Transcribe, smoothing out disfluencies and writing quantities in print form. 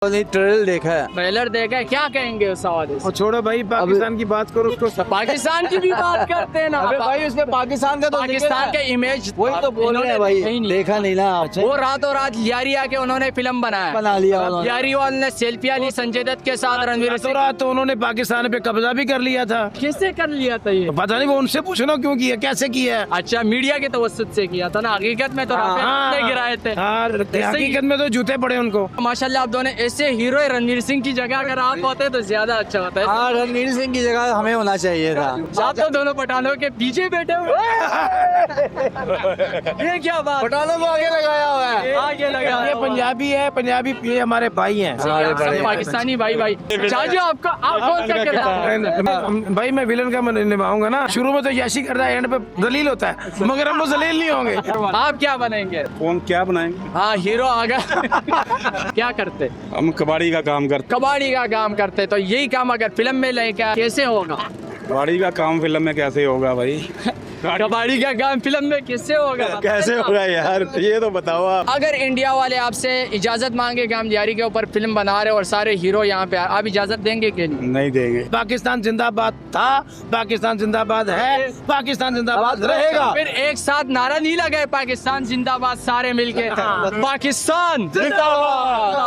Trailer देखा है। Trailer देखा है, क्या कहेंगे उस हवाले से? और छोड़ो भाई, पाकिस्तान की बात करो उसको। पाकिस्तान की भी बात करते हैं ना। अबे भाई उसमें पाकिस्तान का तो पाकिस्तान के इमेज वही तो बोल रहे हैं भाई, देखा नहीं ना। वो रातों रात यारी आके उन्होंने फिल्म बनाया, बना लिया उन्होंने। यारी वाले ने सेल्फियां ली संजय दत्त के साथ, रणवीर रातों रात तो उन्होंने पाकिस्तान पे कब्जा भी कर लिया था। कैसे कर लिया था ये? पता नहीं, वो उनसे पूछना क्यों किया, कैसे किया। अच्छा, मीडिया के तवज्जुद से किया था ना, हकीकत में तो राफेल ने गिराए थे। हकीकत में तो जूते पड़े उनको। माशाल्लाह आप दोनों ऐसे हीरो रणवीर सिंह की जगह अगर आप होते तो ज्यादा अच्छा होता है। हाँ, रणवीर सिंह की जगह हमें होना चाहिए था। आप तो दोनों पठानों के पीछे बैठे हुए। ये क्या बात? पठानों को आगे लगाया हुआ है। आगे लगा। ये पंजाबी है, पंजाबी ये हमारे भाई हैं। सब पाकिस्तानी भाई भाई। चाचू आपको आप कौन सा किरदार? भाई मैं विलन का निभाऊंगा ना। शुरू में तो यशी करता है, एंड पे दलील होता है, मगर हम वो जलील नहीं होंगे। आप क्या बनेंगे? कौन क्या बनाएंगे? हाँ, हीरो आ गया। क्या करते? हम कबाड़ी का काम करते। कबाड़ी का काम करते, तो यही काम अगर फिल्म में लेकर कैसे होगा? कबाड़ी का काम फिल्म में कैसे होगा भाई? कबाड़ी का काम फिल्म में कैसे होगा? कैसे होगा यार, ये तो बताओ आप। अगर इंडिया वाले आपसे इजाजत मांगे कि हम यारी के ऊपर फिल्म बना रहे और सारे हीरो यहाँ पे आप इजाजत देंगे कि नहीं? नहीं देंगे। पाकिस्तान जिंदाबाद था, पाकिस्तान जिंदाबाद है, पाकिस्तान जिंदाबाद रहेगा। फिर एक साथ नारा नहीं लगाए पाकिस्तान जिंदाबाद सारे मिलके? पाकिस्तान जिंदाबाद।